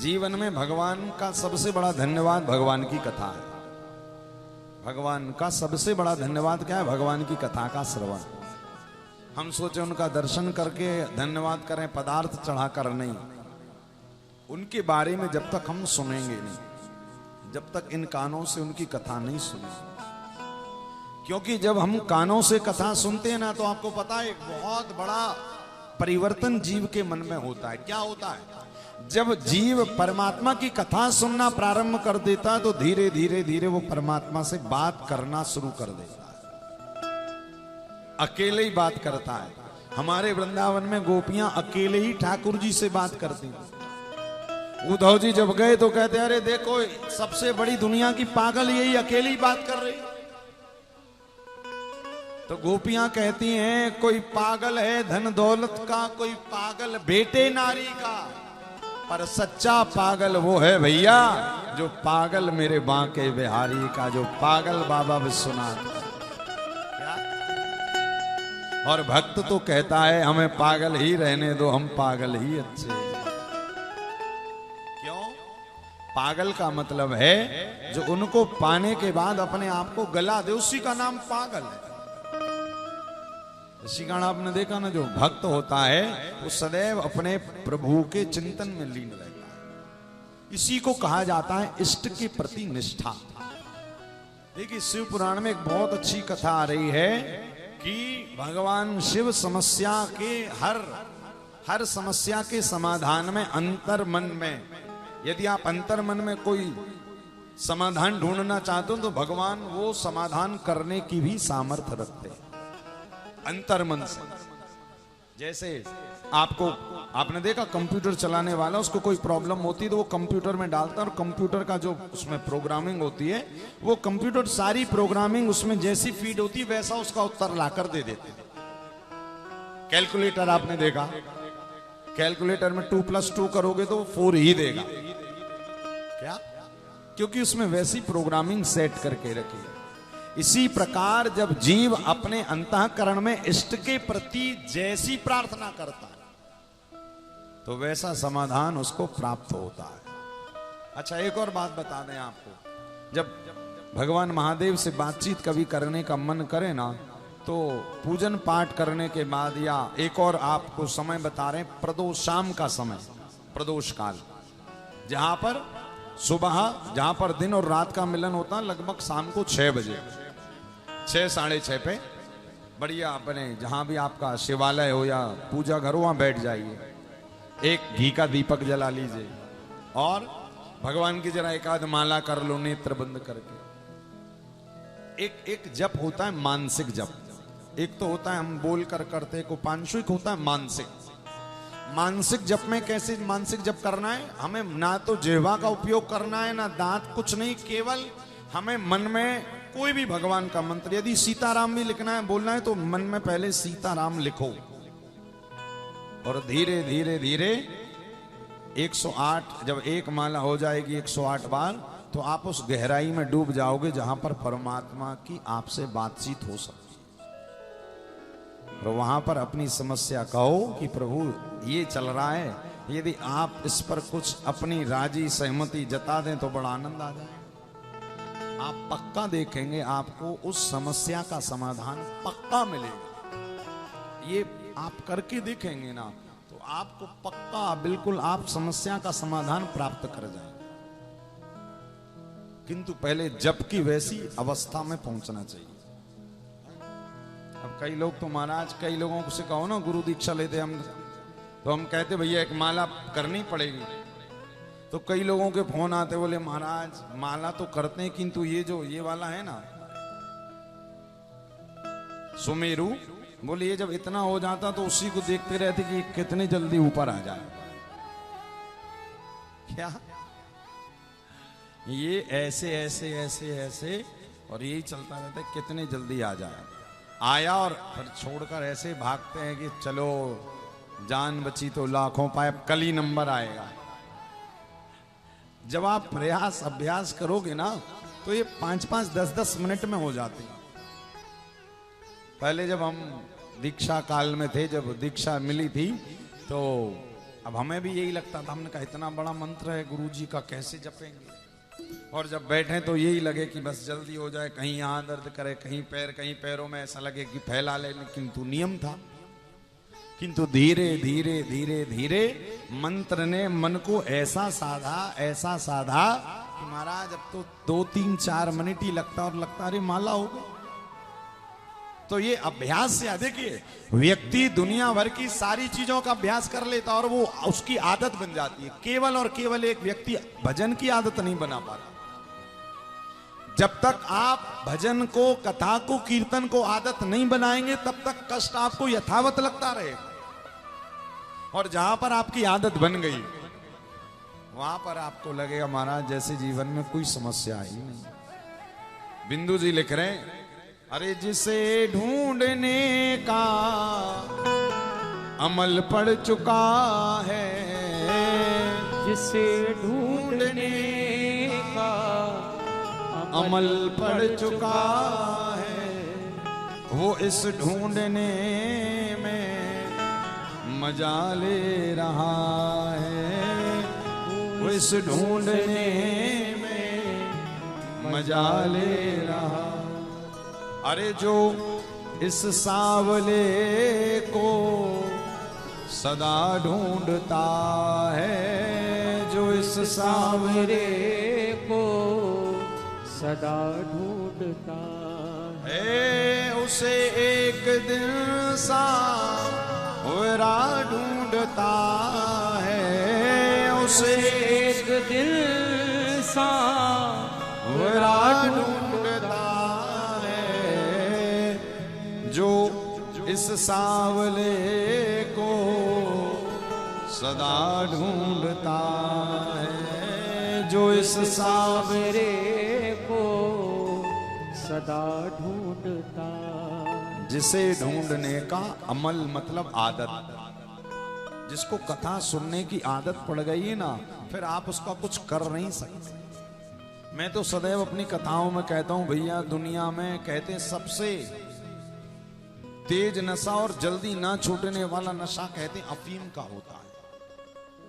जीवन में भगवान का सबसे बड़ा धन्यवाद भगवान की कथा है। भगवान का सबसे बड़ा धन्यवाद क्या है? भगवान की कथा का श्रवण। हम सोचे उनका दर्शन करके धन्यवाद करें, पदार्थ चढ़ाकर नहीं। उनके बारे में जब तक हम सुनेंगे नहीं, जब तक इन कानों से उनकी कथा नहीं सुनेंगे। क्योंकि जब हम कानों से कथा सुनते हैं ना, तो आपको पता है एक बहुत बड़ा परिवर्तन जीव के मन में होता है। क्या होता है? जब जीव परमात्मा की कथा सुनना प्रारंभ कर देता है, तो धीरे धीरे धीरे वो परमात्मा से बात करना शुरू कर देता है। अकेले ही बात करता है। हमारे वृंदावन में गोपियां अकेले ही ठाकुर जी से बात करती हैं। उद्धव जी जब गए तो कहते, अरे देखो सबसे बड़ी दुनिया की पागल यही अकेली बात कर रही। तो गोपियां कहती हैं, कोई पागल है धन दौलत का, कोई पागल बेटे नारी का, पर सच्चा पागल वो है भैया जो पागल मेरे बांके बिहारी का, जो पागल बाबा विश्वनाथ का। और भक्त तो कहता है हमें पागल ही रहने दो, हम पागल ही अच्छे। क्यों? पागल का मतलब है जो उनको पाने के बाद अपने आप को गला दे, उसी का नाम पागल है। इसी कारण आपने देखा ना, जो भक्त होता है वो सदैव अपने प्रभु के चिंतन में लीन रहता है। इसी को कहा जाता है इष्ट के प्रति निष्ठा। देखिए शिव पुराण में एक बहुत अच्छी कथा आ रही है कि भगवान शिव समस्या के हर समस्या के समाधान में अंतर मन में, यदि आप अंतर मन में कोई समाधान ढूंढना चाहते हो तो भगवान वो समाधान करने की भी सामर्थ्य रखते हैं अंतर मन से। जैसे आपने देखा कंप्यूटर चलाने वाला, उसको कोई प्रॉब्लम होती है तो वो कंप्यूटर में डालता है, और कंप्यूटर का जो उसमें प्रोग्रामिंग होती है, वो कंप्यूटर सारी प्रोग्रामिंग उसमें जैसी फीड होती है वैसा उसका उत्तर लाकर दे देते हैं। कैलकुलेटर आपने देखा, कैलकुलेटर में 2+2 करोगे तो 4 ही देगा। क्या? क्योंकि उसमें वैसी प्रोग्रामिंग सेट करके रखी है। इसी प्रकार जब जीव अपने अंतःकरण में इष्ट के प्रति जैसी प्रार्थना करता है तो वैसा समाधान उसको प्राप्त होता है। अच्छा एक और बात बता दें आपको, जब भगवान महादेव से बातचीत कभी करने का मन करे ना, तो पूजन पाठ करने के बाद, या एक और आपको समय बता रहे हैं, प्रदोष शाम का समय, प्रदोष काल, जहां पर सुबह, जहां पर दिन और रात का मिलन होता है, लगभग शाम को 6 बजे, 6 साढ़े 6 पे बढ़िया अपने जहां भी आपका शिवालय हो या पूजा घर हो वहां बैठ जाइए, एक घी का दीपक जला लीजिए और भगवान की जरा एक आध माला कर लो नेत्र बंद करके। एक जप होता है मानसिक जप, एक तो होता है हम बोल कर करते को पांशुक होता है मानसिक जप में कैसे मानसिक जप करना है? हमें ना तो जिह्वा का उपयोग करना है ना दांत, कुछ नहीं, केवल हमें मन में कोई भी भगवान का मंत्र, यदि सीताराम भी लिखना है, बोलना है, तो मन में पहले सीताराम लिखो और धीरे धीरे धीरे 108, जब एक माला हो जाएगी 108 बार, तो आप उस गहराई में डूब जाओगे जहां पर परमात्मा की आपसे बातचीत हो सकती है। और वहां पर अपनी समस्या कहो कि प्रभु ये चल रहा है, यदि आप इस पर कुछ अपनी राजी सहमति जता दें तो बड़ा आनंद आ जाए। आप पक्का देखेंगे आपको उस समस्या का समाधान पक्का मिलेगा। ये आप करके देखेंगे ना, तो आपको पक्का बिल्कुल आप समस्या का समाधान प्राप्त कर जाएंगे। किंतु पहले जप की वैसी अवस्था में पहुंचना चाहिए। अब कई लोग तो महाराज, कई लोगों से कहो ना गुरु दीक्षा लेते हम, तो हम कहते भैया एक माला करनी पड़ेगी, तो कई लोगों के फोन आते, बोले महाराज माला तो करते हैं किंतु ये जो ये वाला है ना सुमेरु, बोले ये जब इतना हो जाता तो उसी को देखते रहते कि कितने जल्दी ऊपर आ जाए। क्या? ये ऐसे ऐसे ऐसे ऐसे और यही चलता रहता है, कितने जल्दी आ जाए। आया और फिर छोड़कर ऐसे भागते हैं कि चलो जान बची तो लाखों पाए, कल ही नंबर आएगा। जब आप प्रयास अभ्यास करोगे ना, तो ये 5-5, 10-10 मिनट में हो जाते हैं। पहले जब हम दीक्षा काल में थे, जब दीक्षा मिली थी, तो अब हमें भी यही लगता था, हमने कहा इतना बड़ा मंत्र है गुरु जी का, कैसे जपेंगे। और जब बैठे तो यही लगे कि बस जल्दी हो जाए, कहीं यहाँ दर्द करे, कहीं पैरों में ऐसा लगे कि फैला ले, किंतु नियम था। किंतु धीरे धीरे धीरे धीरे मंत्र ने मन को ऐसा साधा कि महाराज अब तो 2-3-4 मिनट ही लगता, और लगता अरे माला हो गई। तो ये अभ्यास से, देखिए व्यक्ति दुनिया भर की सारी चीजों का अभ्यास कर लेता और वो उसकी आदत बन जाती है। केवल और केवल एक व्यक्ति भजन की आदत नहीं बना पाता। जब तक आप भजन को, कथा को, कीर्तन को आदत नहीं बनाएंगे तब तक कष्ट आपको यथावत लगता रहेगा। और जहां पर आपकी आदत बन गई वहां पर आपको लगेगा महाराज जैसे जीवन में कोई समस्या ही नहीं। बिंदु जी लिख रहे हैं, अरे जिसे ढूंढने का अमल पड़ चुका है, जिसे ढूंढने का अमल पड़ चुका है, वो इस ढूंढने में मजा ले रहा है, वो इस ढूंढने में मजा ले रहा। अरे जो इस सांवले को सदा ढूंढता है, जो इस सांवले को सदा ढूंढता है, उसे एक दिन सांवरा ढूंढता है, उसे एक दिन सांवरा ढूंढता है, जो इस सांवले को सदा ढूंढता है, जो इस सांवरे को सदा ढूंढता। जिसे ढूंढने का अमल मतलब आदत। जिसको कथा सुनने की आदत पड़ गई है ना, फिर आप उसका कुछ कर नहीं सकते। मैं तो सदैव अपनी कथाओं में कहता हूं, भैया दुनिया में कहते हैं सबसे तेज नशा और जल्दी ना छूटने वाला नशा कहते हैं अफीम का होता है।